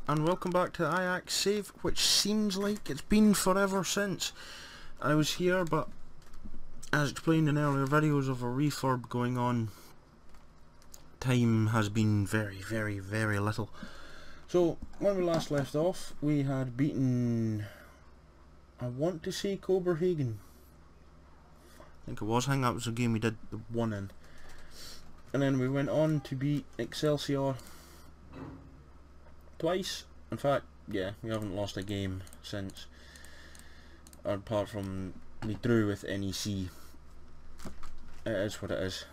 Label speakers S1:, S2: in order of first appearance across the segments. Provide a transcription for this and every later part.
S1: and welcome back to Ajax Save, which seems like it's been forever since I was here, but as explained in earlier videos of a refurb going on, time has been very little. So when we last left off, we had beaten, I want to say, Copenhagen. I think it was. I think that was the game we did the 1 in. And then we went on to beat Excelsior twice. In fact, yeah, we haven't lost a game since, apart from we drew with NEC. It is what it is.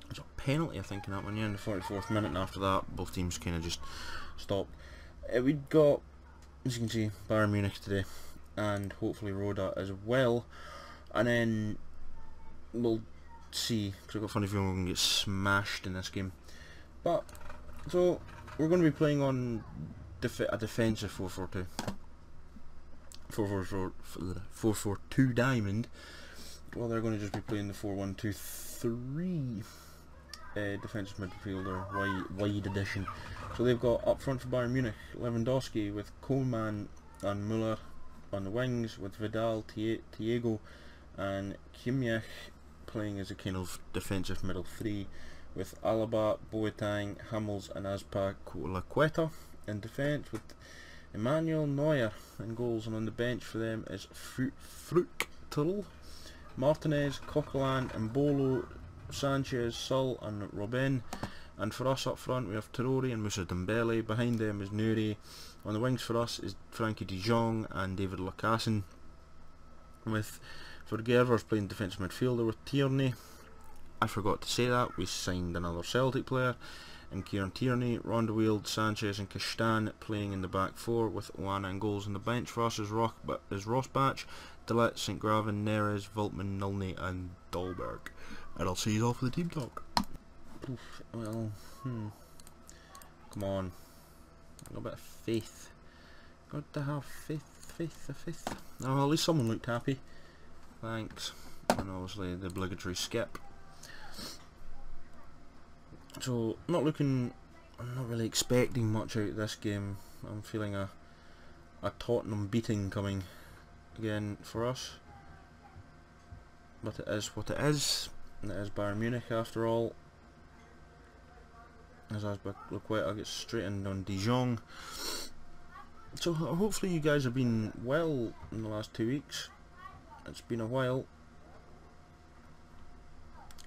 S1: There's a penalty, I think, in that one, yeah, in the 44th minute, and after that both teams kind of just stopped. We've got, as you can see, Bayern Munich today, and hopefully Roda as well, and then we'll see, because I've got a funny feeling we're going to get smashed in this game. But, so, we're going to be playing on a defensive 4-4-2. 4-4-2 diamond. Well, they're going to just be playing the 4-1-2-3 defensive midfielder wide edition. So they've got up front for Bayern Munich Lewandowski with Koeman and Müller on the wings, with Vidal, Thiago and Kimmich playing as a kind of defensive middle three, with Alaba, Boateng, Hummels and Azpilicueta in defence, with Emmanuel Neuer in goals, and on the bench for them is Fruchtel, Martinez, Coquelin, Mbolo, Sanchez, Sul and Robben. And for us up front we have Traore and Moussa Dembele. Behind them is Nuri. On the wings for us is Frankie de Jong and David Lucassen, with for Gervers playing defensive midfielder with Tierney. I forgot to say that we signed another Celtic player in Kieran Tierney. Rondewield, Sanchez and Castan playing in the back four, with Oana and goals. On the bench for us is Rosbach, Delet, St. Graven, Neres, Voltman, Nulny and Dahlberg. And I'll see you all for the team talk. Oof, well, come on. A bit of faith. Got to have faith. Oh, well, at least someone looked happy. Thanks. And obviously the obligatory skip. So, I'm not really expecting much out of this game. I'm feeling a Tottenham beating coming again for us. But it is what it is. And it is Bayern Munich after all. As Azpilicueta gets straightened on De Jong. So hopefully you guys have been well in the last 2 weeks. It's been a while.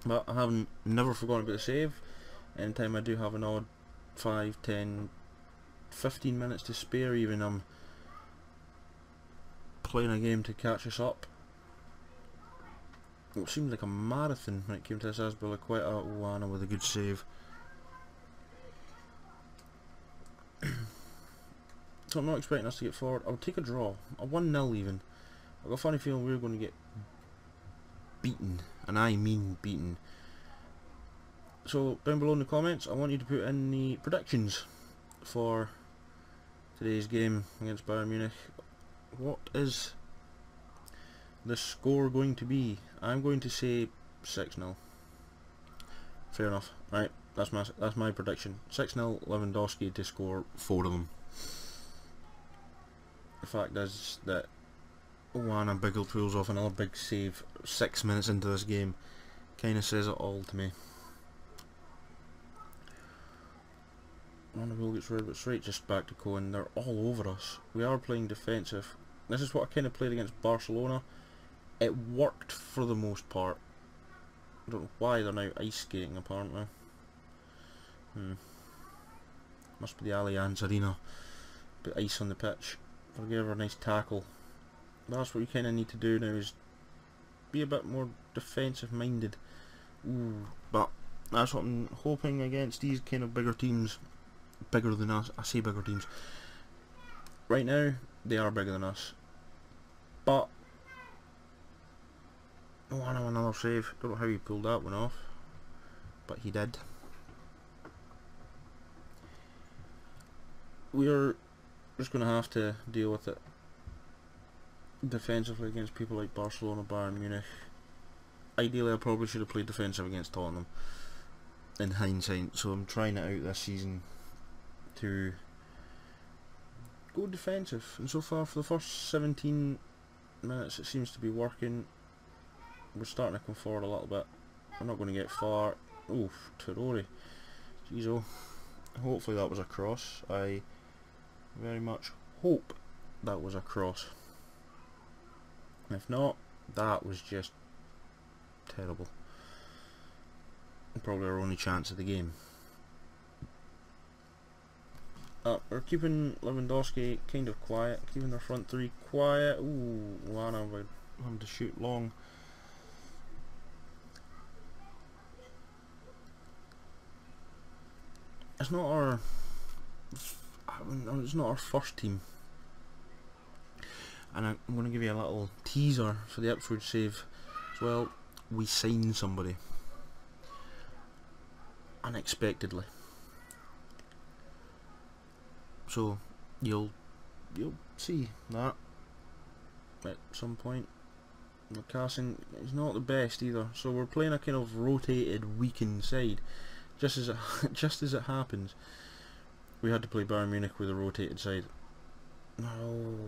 S1: But I haven't never forgotten about the save. Anytime I do have an odd 5, 10, 15 minutes to spare, even I'm playing a game to catch us up. It seemed like a marathon when it came to this Azpilicueta. Oana with a good save. So I'm not expecting us to get forward. I'll take a draw, a 1-0 even. I've got a funny feeling we're going to get beaten, and I mean beaten. So down below in the comments I want you to put in the predictions for today's game against Bayern Munich. What is the score going to be? I'm going to say 6-0. Fair enough. Right, that's my prediction. 6-0, Lewandowski to score 4 of them. The fact is that Oana Biggle pulls off another big save 6 minutes into this game. Kinda says it all to me. Rondewield gets rid, but straight just back to Cohen. They're all over us. We are playing defensive. This is what I kind of played against Barcelona. It worked for the most part. I don't know why they're now ice skating apparently. Must be the Allianz Arena. Bit ice on the pitch. Forgive her a nice tackle. That's what you kind of need to do now, is be a bit more defensive minded. But that's what I'm hoping against these kind of bigger teams. Bigger than us. I say bigger teams. Right now, they are bigger than us. But I know another save. Don't know how he pulled that one off, but he did. We're just going to have to deal with it defensively against people like Barcelona, Bayern Munich. Ideally I probably should have played defensive against Tottenham in hindsight, so I'm trying it out this season to go defensive, and so far for the first 17 minutes it seems to be working. We're starting to come forward a little bit. We're not going to get far. Oof, Terori. Jeez, oh. Hopefully that was a cross. I very much hope that was a cross. If not, that was just terrible. Probably our only chance of the game. We're keeping Lewandowski kind of quiet, keeping their front three quiet. Ooh, Lana would have to shoot long. It's not our first team, and I'm going to give you a little teaser for the Ipswich save as well. We signed somebody unexpectedly, so you'll see that at some point. The casting is not the best either, so we're playing a kind of rotated, weakened side. Just as it happens, we had to play Bayern Munich with a rotated side. No,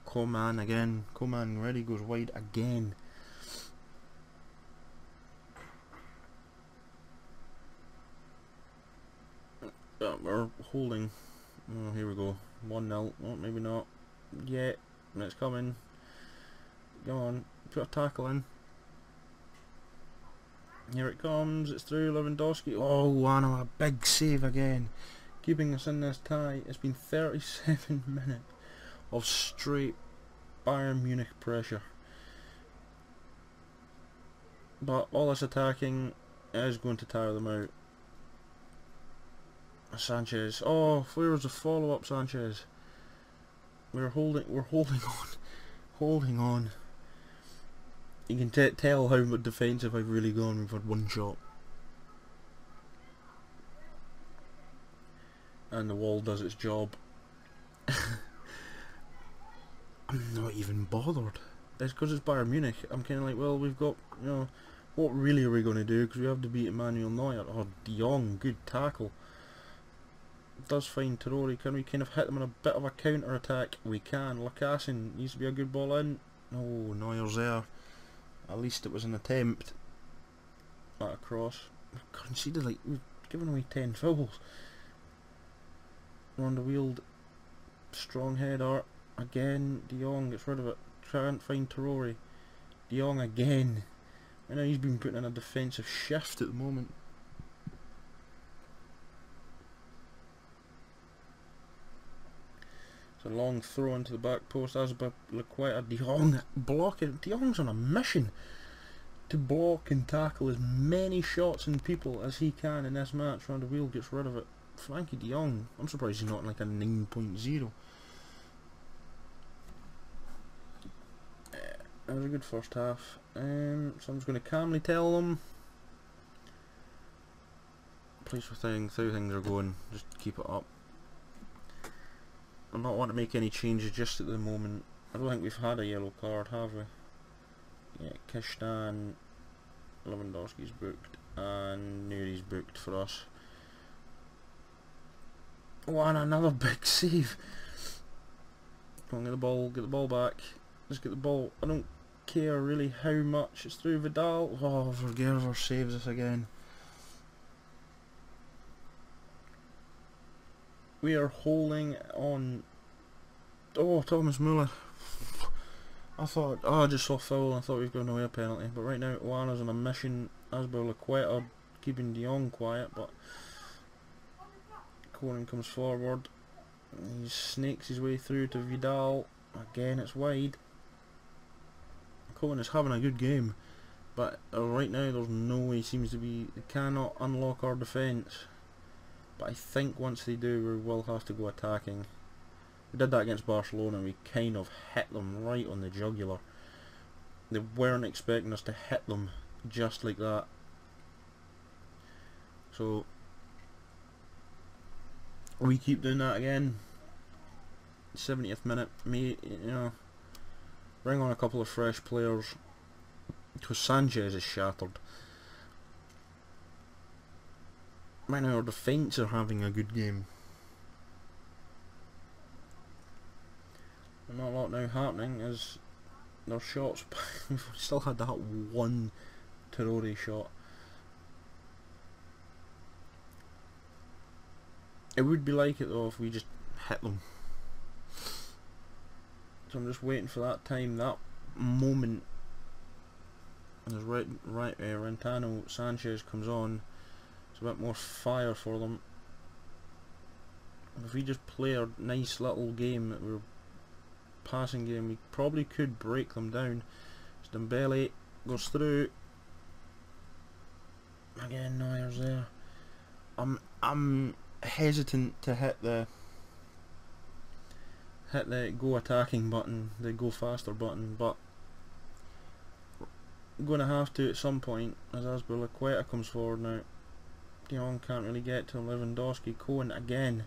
S1: Coman again. Coman already goes wide again. We're holding. Oh, here we go. 1-0. Oh, maybe not yet. It's coming. Come on, put a tackle in. Here it comes, it's through. Lewandowski. Oh, Wano, a big save again, keeping us in this tie. It's been 37 minutes of straight Bayern Munich pressure, but all this attacking is going to tire them out. Sanchez. Oh, where was the follow-up, Sanchez? We're holding on. You can tell how much defensive I've really gone. We've had one shot, and the wall does its job. I'm not even bothered. It's because it's Bayern Munich. I'm kind of like, well, we've got, you know, what really are we going to do? Because we have to beat Emmanuel Neuer. Oh, De Jong, good tackle. Does find Terori. Can we kind of hit them on a bit of a counter attack? We can. Lacassin needs to be a good ball in. Oh, Neuer's there. At least it was an attempt at a cross. We've conceded, like, we've given away 10 fouls. We're on the wheeled. Strong header. Again, De Jong gets rid of it. Can't find Terori. De Jong again. I know he's been putting in a defensive shift at the moment. It's a long throw into the back post. That's quite a De Jong blocking. De Jong's on a mission to block and tackle as many shots and people as he can in this match. Round the wheel gets rid of it. Frankie De Jong. I'm surprised he's not in like a 9.0. That was a good first half. So I'm just going to calmly tell them, please, with how things are going, just keep it up. I'm not wanting to make any changes just at the moment. I don't think we've had a yellow card, have we? Yeah, Kishtan, Lewandowski's booked, and Nuri's booked for us. Oh, and another big save. Come on, get the ball back. Just get the ball. I don't care really how much. It's through Vidal. Oh, Vergerver saves us again. We are holding on. Oh, Thomas Muller. I thought, I just saw foul. I thought we were going away a penalty. But right now, Oana's on a mission. Asbel Laqueta keeping De Jong quiet. But Conan comes forward. He snakes his way through to Vidal. Again, it's wide. Conan is having a good game. But right now, there's no way he seems to be. They cannot unlock our defence. But I think once they do, we will have to go attacking. We did that against Barcelona, and we kind of hit them right on the jugular. They weren't expecting us to hit them just like that. So we keep doing that again. 70th minute, you know, bring on a couple of fresh players, because Sanchez is shattered. Right now our defence are having a good game. not a lot now happening as their shots. We've still had that one Traore shot. It would be like it though if we just hit them. So I'm just waiting for that time, that moment. And as Rentano Sanchez comes on, it's a bit more fire for them. If we just play a nice little game that we're passing game, we probably could break them down. As Dembele goes through. Again, Neuer's there. I'm hesitant to hit the go attacking button, the go faster button, but I'm going to have to at some point as Azpilicueta comes forward now. Dion can't really get to Lewandowski. Cohen again.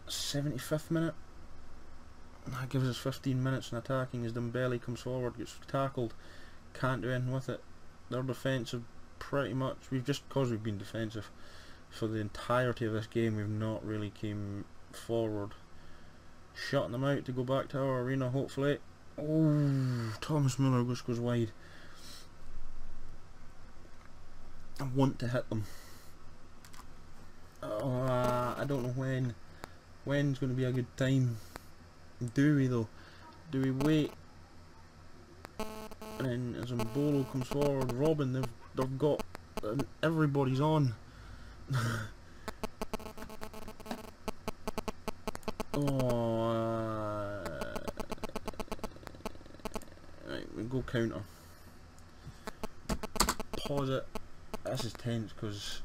S1: 75th minute. That gives us 15 minutes in attacking as Dembele comes forward, gets tackled, can't do anything with it. Their defence have pretty much, because we've been defensive for the entirety of this game, we've not really came forward. Shutting them out to go back to our arena hopefully. Oh, Thomas Müller just goes wide. I want to hit them. I don't know when. When's going to be a good time? Do we though? Do we wait? And then as Mbolo comes forward, Robin, they've got everybody's on. Right, we go counter. Pause it. This is tense because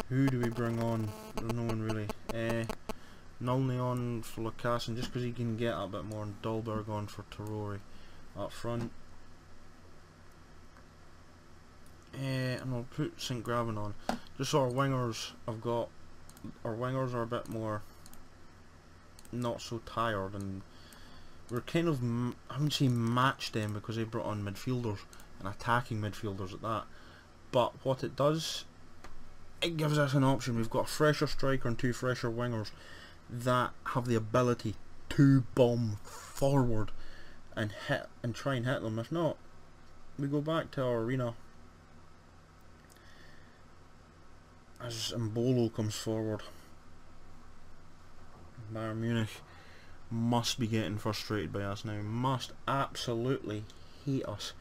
S1: who do we bring on? There's no one really. Nolny on for Lucassen just because he can get a bit more, and Dolberg on for Traore up front. And I'll put St. Graven on. Just so our wingers are a bit more not so tired, and we're kind of, I wouldn't say matched them because they brought on midfielders and attacking midfielders at that, but what it does, it gives us an option. We've got a fresher striker and two fresher wingers that have the ability to bomb forward and hit and try and hit them. If not, we go back to our arena as Mbolo comes forward. Bayern Munich must be getting frustrated by us now, must absolutely hate us,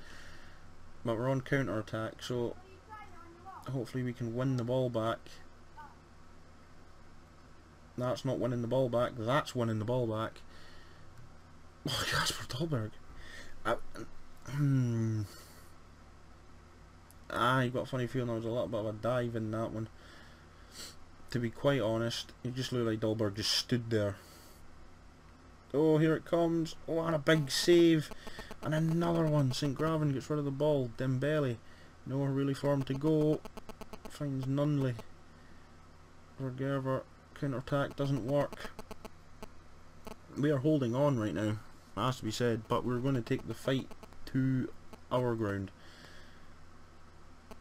S1: but we're on counter attack, so hopefully we can win the ball back. That's not winning the ball back, that's winning the ball back. Oh, Jasper Dolberg. You got a funny feeling there was a little bit of a dive in that one. To be quite honest, it just looked like Dolberg just stood there. Oh, here it comes. Oh, and a big save. And another one. St. Graven gets rid of the ball. Dembele. Nowhere really for him to go. Finds Nunley. Vergerver. Counter-attack doesn't work. We are holding on right now, that has to be said, but we're going to take the fight to our ground.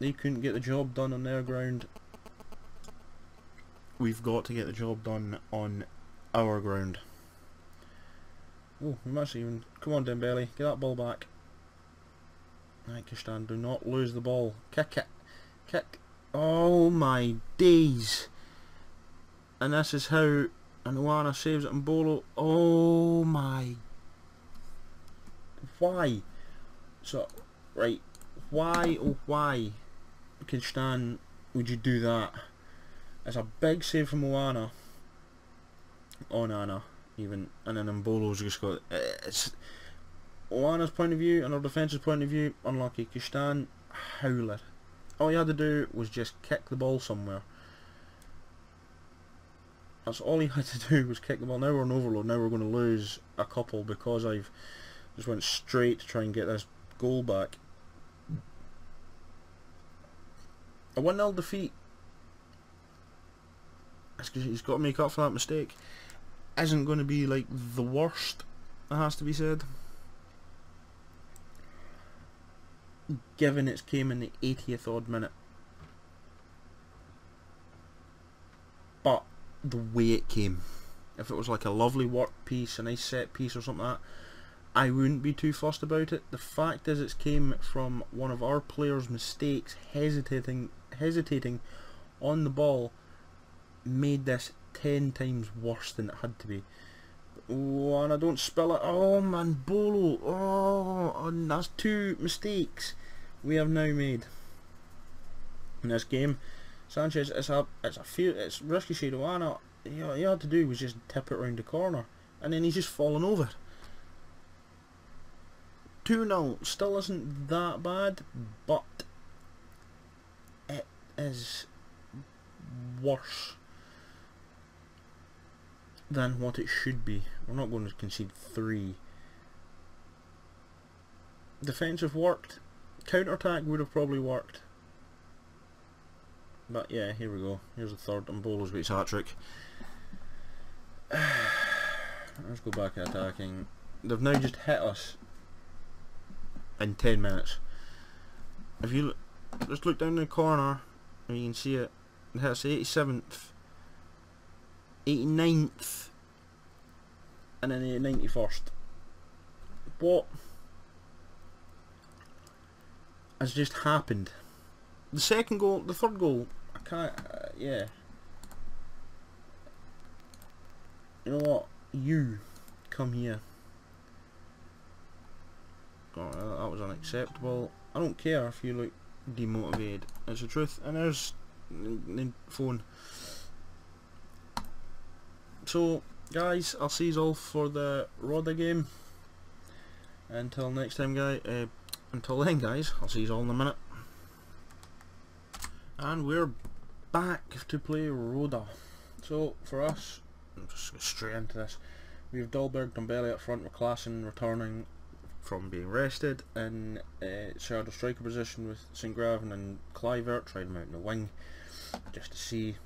S1: They couldn't get the job done on their ground. We've got to get the job done on our ground. Oh, we must even... Come on, Dembele, get that ball back. Right, Kishtan, do not lose the ball. Kick it. Kick. Oh my days. And this is how Anuana saves it, and Mbolo. Oh my. Why? So, right. Why, oh why, Kishtan, would you do that? It's a big save from Oana. Onana, even. And then Mbolo's just got... It's Oana's point of view and our defence's point of view, unlucky. Kishtan, howler. All he had to do was just kick the ball somewhere. That's all he had to do, was kick the ball. Now we're in overload. Now we're going to lose a couple because I've just went straight to try and get this goal back. A 1-0 defeat. He's got to make up for that mistake. Isn't going to be like the worst, it has to be said. Given it came in the 80th odd minute. But the way it came if it was like a lovely work piece, a nice set piece or something like that, I wouldn't be too fussed about it. The fact is, it came from one of our players' mistakes, hesitating on the ball, made this 10 times worse than it had to be. Oh, and I don't spill it. Oh man, Bolo. Oh, and that's 2 mistakes we have now made in this game. Sanchez, it's risky shade of one. All he had to do was just tip it round the corner, and then he's just fallen over. 2-0 still isn't that bad, but it is worse than what it should be. We're not going to concede 3. Defensive worked. Counter-attack would have probably worked. But yeah, here we go. Here's the third, and Bolo's got his hat-trick. Let's go back to attacking. They've now just hit us in 10 minutes. If you just look down the corner, and you can see it. It hit us 87th, 89th, and then the 91st. What has just happened? The second goal, the third goal, I can't, yeah. You know what? You come here. Oh, that was unacceptable. I don't care if you look demotivated. It's the truth. And there's the phone. So, guys, I'll see you all for the Roda game. Until next time, until then, guys, I'll see you all in a minute. And we're back to play Roda. So, for us, I'll just go straight into this. We have Dahlberg, Dombele up front with Klassen returning from being rested, in shadow striker position with St. Graven and Kluivert, trying him out in the wing just to see.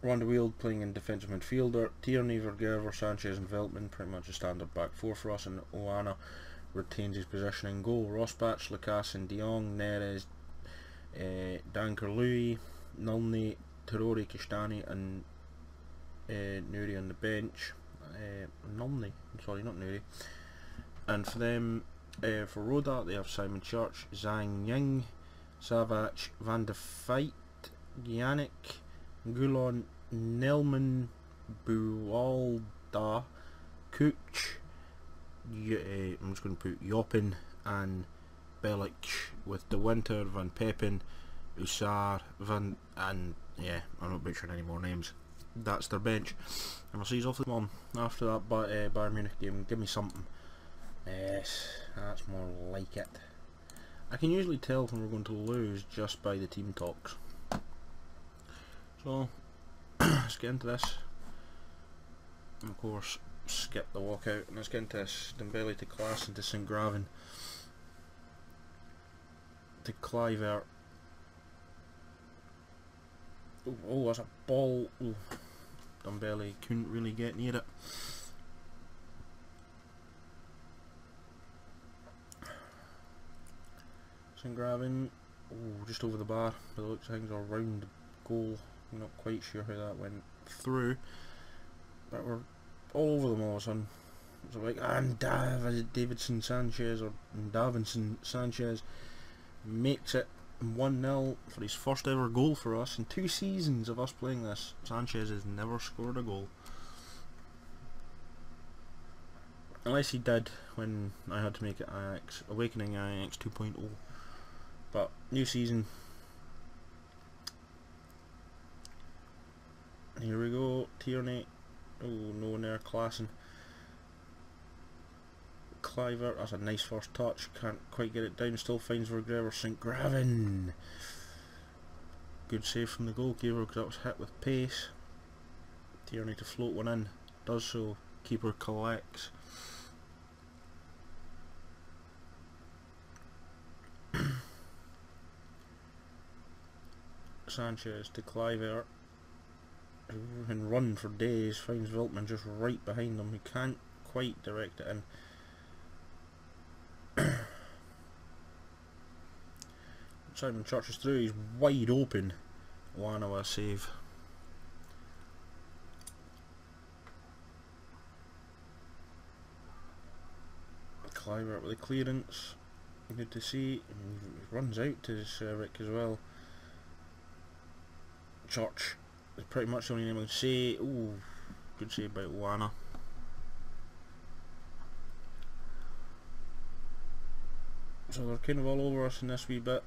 S1: Ronde Wield playing in defensive midfielder, Tierney, Vergerver, Sanchez and Veltman, pretty much a standard back 4 for us, and Oana retains his position in goal. Rosbach, Lacasse, De Jong, Neres, Danker, Louis, Nulny, Terori, Kistani and Nuri on the bench. Nulny, I'm sorry, not Nuri. And for them, for Roda, they have Simon Church, Zhang Ying, Savach, Van de Fight, Yannick, Goulon, Nelman, Bualda, Kuch, I'm just going to put Jopin and Belic with De Winter, Van Peppen, Usar, and yeah, I'm not butchering any more names. That's their bench. And we'll see you off the one after that Bayern Munich game. Give me something. Yes, that's more like it. I can usually tell when we're going to lose just by the team talks. So, let's get into this. And of course, skip the walkout. And let's get into this. Dembele to Klassen to St. Graven. To Kluivert. Oh, that's a ball. Ooh. Dembele couldn't really get near it. St. Graven, oh, just over the bar. By the looks of things, or round the goal. I'm not quite sure how that went through, but we're all over them all of a sudden. So like, and Davinson Sanchez makes it 1-0 for his first ever goal for us in 2 seasons of us playing this. Sanchez has never scored a goal, unless he did when I had to make it Ajax Awakening Ajax 2.0. But new season. Here we go. Tierney. Oh, no one there. Klassen. Kluivert. That's a nice first touch. Can't quite get it down. Still finds Vergerver. St. Graven. Good save from the goalkeeper because that was hit with pace. Tierney to float one in. Does so. Keeper collects. Sanchez to Kluivert, who can run for days, finds Veltman just right behind him. He can't quite direct it in. Simon Church is through, he's wide open. Oana save. Cliver with the clearance. Good to see. And he runs out to Rick as well. Church is pretty much the only name I can say. Ooh, good save by Wana. So they're kind of all over us in this wee bit,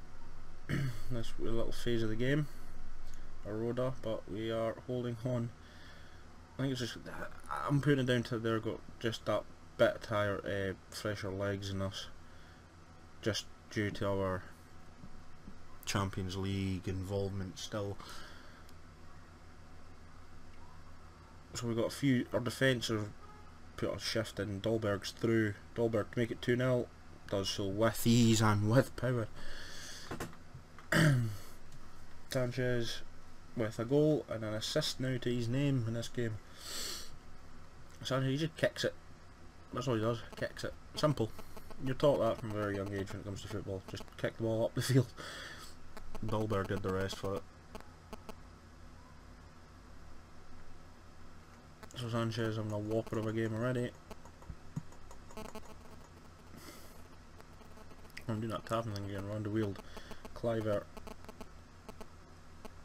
S1: this wee little phase of the game, Rhoda, but we are holding on. I think it's just, I'm putting it down to they've got just that bit higher, fresher legs than us, just due to our Champions League involvement still. So we've got a few, our defence have put a shift in, Dahlberg's through, Dahlberg to make it 2-0. Does so with ease and with power. Sanchez with a goal and an assist now to his name in this game. Sanchez, he just kicks it. That's all he does, kicks it. Simple. You're taught that from a very young age when it comes to football. Just kick the ball up the field. Dahlberg did the rest for it. So Sanchez having a whopper of a game already. I'm doing that tapping thing again, round the wheeled. Cliver.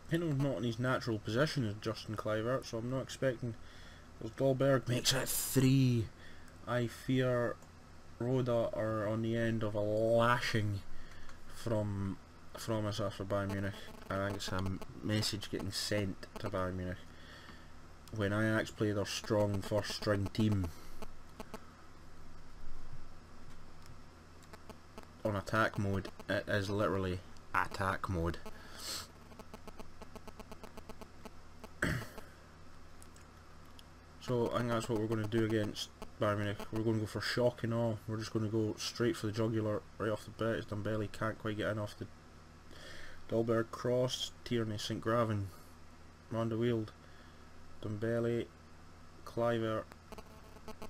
S1: Hinton's not in his natural position as Justin Cliver, so I'm not expecting. As Dahlberg makes it 3. I fear Rhoda are on the end of a lashing from us after Bayern Munich. I think it's a message getting sent to Bayern Munich. When Ajax play their strong first string team on attack mode, it is literally attack mode. So I think that's what we're going to do against Bayern Munich. We're going to go for shock and all. We're just going to go straight for the jugular right off the bat. As Dembele can't quite get in off the Dahlberg cross. Tierney, St. Graven, Ronda Wield, Dembele, Cliver,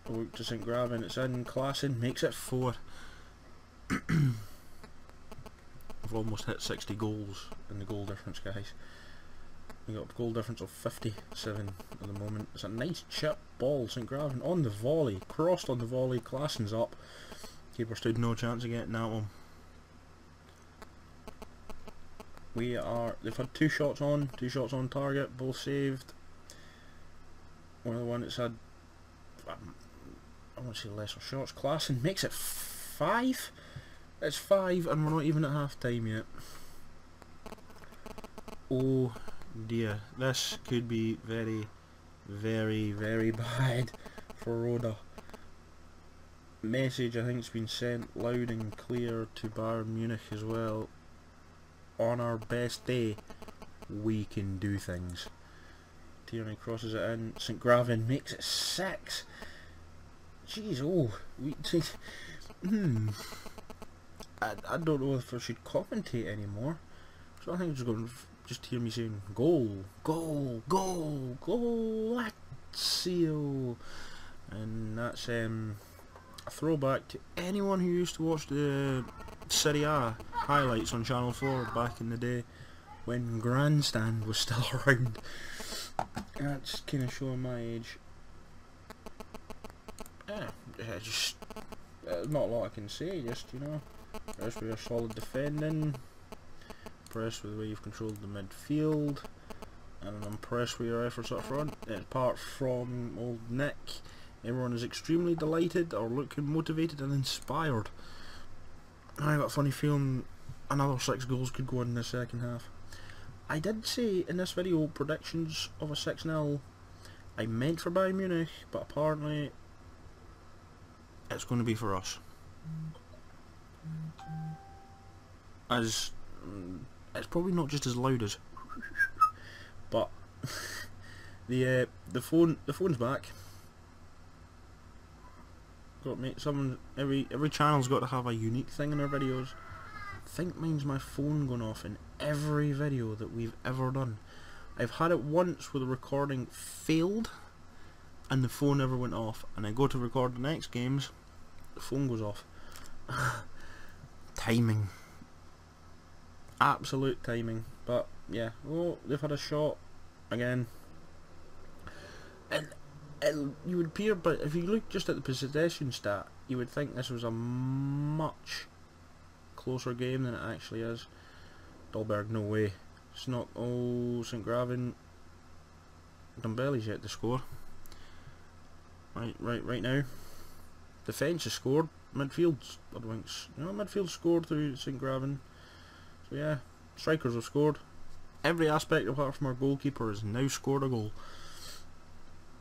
S1: to St. Graven, it's in, Klassen makes it 4. We've almost hit 60 goals in the goal difference, guys. We got a goal difference of 57 at the moment. It's a nice chip ball, St. Graven on the volley, crossed on the volley, Klassen's up. Keeper stood no chance of getting that one. They've had 2 shots on target, both saved. One of the ones that's had, I want to say lesser shots. Klassen makes it 5. It's 5 and we're not even at half time yet. Oh dear, this could be very, very, very bad for Rhoda. Message I think has been sent loud and clear to Bayern Munich as well. On our best day, we can do things. Tierney crosses it in. St. Graven makes it 6. Jeez, I don't know if I should commentate anymore. So I think I'm just going to just hear me saying goal, goal, goal, goal, Lazio. And that's a throwback to anyone who used to watch the Serie A highlights on Channel 4 back in the day when Grandstand was still around. That's kind of showing my age. Just not a lot I can say, just, you know, impressed with your solid defending, impressed with the way you've controlled the midfield, and I'm impressed with your efforts up front. Apart from old Nick, everyone is extremely delighted or looking motivated and inspired. I got a funny feeling another 6 goals could go in the second half. I did say in this video predictions of a 6-0. I meant for Bayern Munich, but apparently it's going to be for us. As it's probably not just as loud as, but the phone's back. Got me every channel's got to have a unique thing in their videos. I think mine's my phone going off in every video that we've ever done. I've had it once where the recording failed and the phone never went off, and I go to record the next games, the phone goes off. Timing. Absolute timing. But yeah, they've had a shot again. And You would appear, but if you look just at the possession stat, you would think this was a much closer game than it actually is. Dolberg, no way. It's not. Oh, St. Gravin. Dumbelli's yet to score. Right now. Defence has scored. Midfield's Bloodwinks. You know, midfield scored through St. Gravin. So yeah, strikers have scored. Every aspect apart from our goalkeeper has now scored a goal.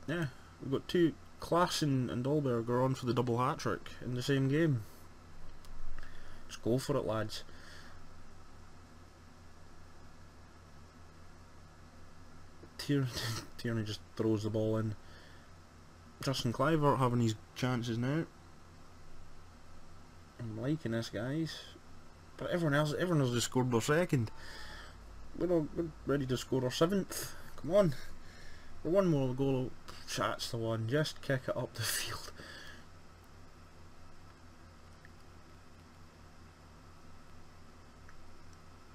S1: Yeah, we've got two. Klassen and Dolberg are on for the double hat-trick in the same game. Just go for it, lads. Tierney just throws the ball in. Justin Kluivert having his chances now. I'm liking this, guys. But everyone else just scored their second. We're ready to score our 7th. Come on. We're one more goal. That's the one. Just kick it up the field.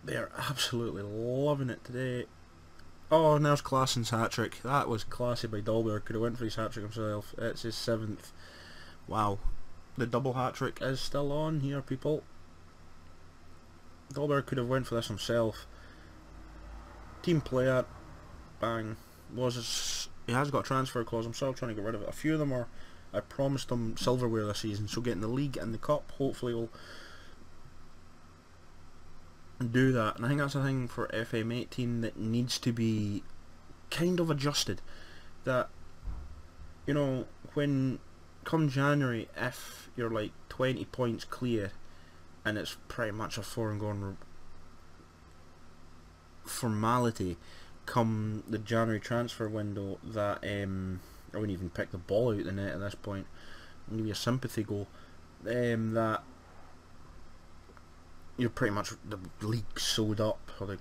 S1: They're absolutely loving it today. Oh, and there's Klassen's hat-trick. That was classy by Dolberg. Could have went for his hat-trick himself. It's his 7th. Wow. The double hat-trick is still on here, people. Dolberg could have went for this himself. Team player. Bang. He has got a transfer clause. I'm still trying to get rid of it. A few of them are. I promised them silverware this season, so getting the league and the cup hopefully will do that. And I think that's a thing for FM18 that needs to be kind of adjusted. That, you know, when come January, if you're like 20 points clear and it's pretty much a foregone formality come the January transfer window that I wouldn't even pick the ball out the net at this point. I'll give you a sympathy goal. That you're pretty much the league sold up, or that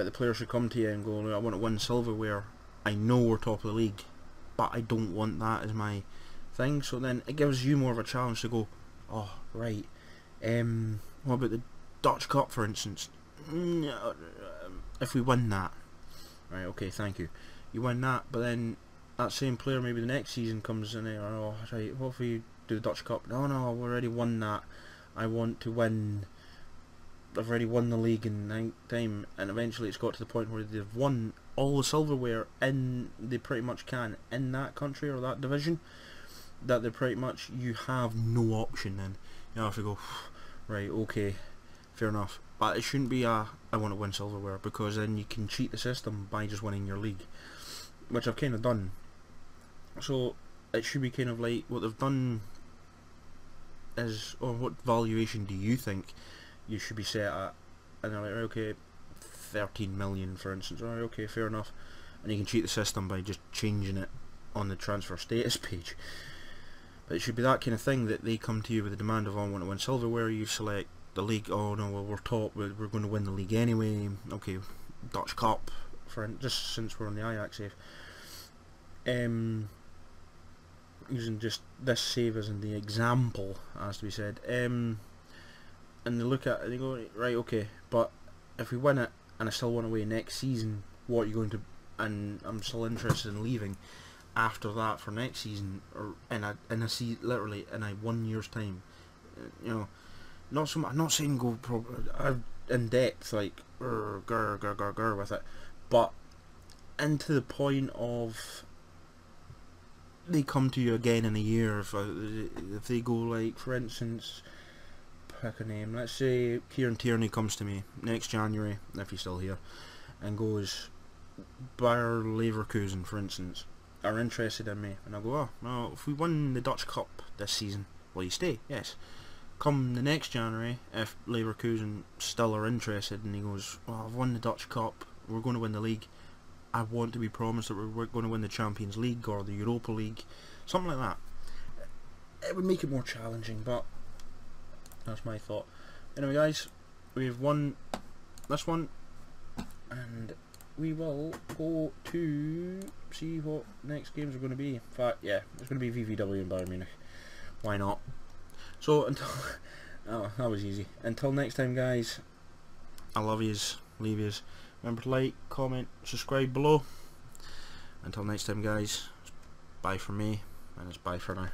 S1: the player should come to you and go, I want to win silverware. I know we're top of the league, but I don't want that as my thing. So then it gives you more of a challenge to go, oh right, what about the Dutch Cup, for instance? If we win that, right, okay, thank you. You win that, but then that same player maybe the next season comes in there, oh right, what if we do the Dutch Cup? No, we already won that. I want to win. I've already won the league in time, and eventually it's got to the point where they've won all the silverware they pretty much can in that country or that division, that they're pretty much, you have no option then. You have to go, right, okay, fair enough. But it shouldn't be I want to win silverware, because then you can cheat the system by just winning your league, which I've kind of done. So it should be kind of like what they've done is, or what valuation do you think you should be set at? And they're like, okay, 13 million for instance. Alright, okay, fair enough. And you can cheat the system by just changing it on the transfer status page. But it should be that kind of thing, that they come to you with a demand of, I want to win silverware. You select the league. Oh no, well, we're top. We're going to win the league anyway. Okay, Dutch Cup, just since we're on the Ajax save. Using just this save as in the example, as to be said. And they look at it and they go, right, okay, but if we win it and I still want to win next season, what are you going to? And I'm still interested in leaving after that for next season, or literally in a 1 year's time. You know, not so much. I'm not saying go in depth like grr with it, but into the point of, they come to you again in a year. If they go, like, for instance, pick a name, let's say Kieran Tierney comes to me next January, if he's still here, and goes, Bayer Leverkusen, for instance, are interested in me, and I go, oh, well, if we win the Dutch Cup this season, will you stay? Yes. Come the next January, if Leverkusen still are interested, and he goes, well, I've won the Dutch Cup, we're going to win the league, I want to be promised that we're going to win the Champions League or the Europa League, something like that. It would make it more challenging, but that's my thought. Anyway, guys, we've won this one, and we will go to see what next games are going to be. In fact, yeah, it's going to be VVW and Bayern Munich. Why not? So until oh, that was easy. Until next time, guys, I love yous, leave yous. Remember to like, comment, subscribe below. Until next time, guys, bye for me, and it's bye for now.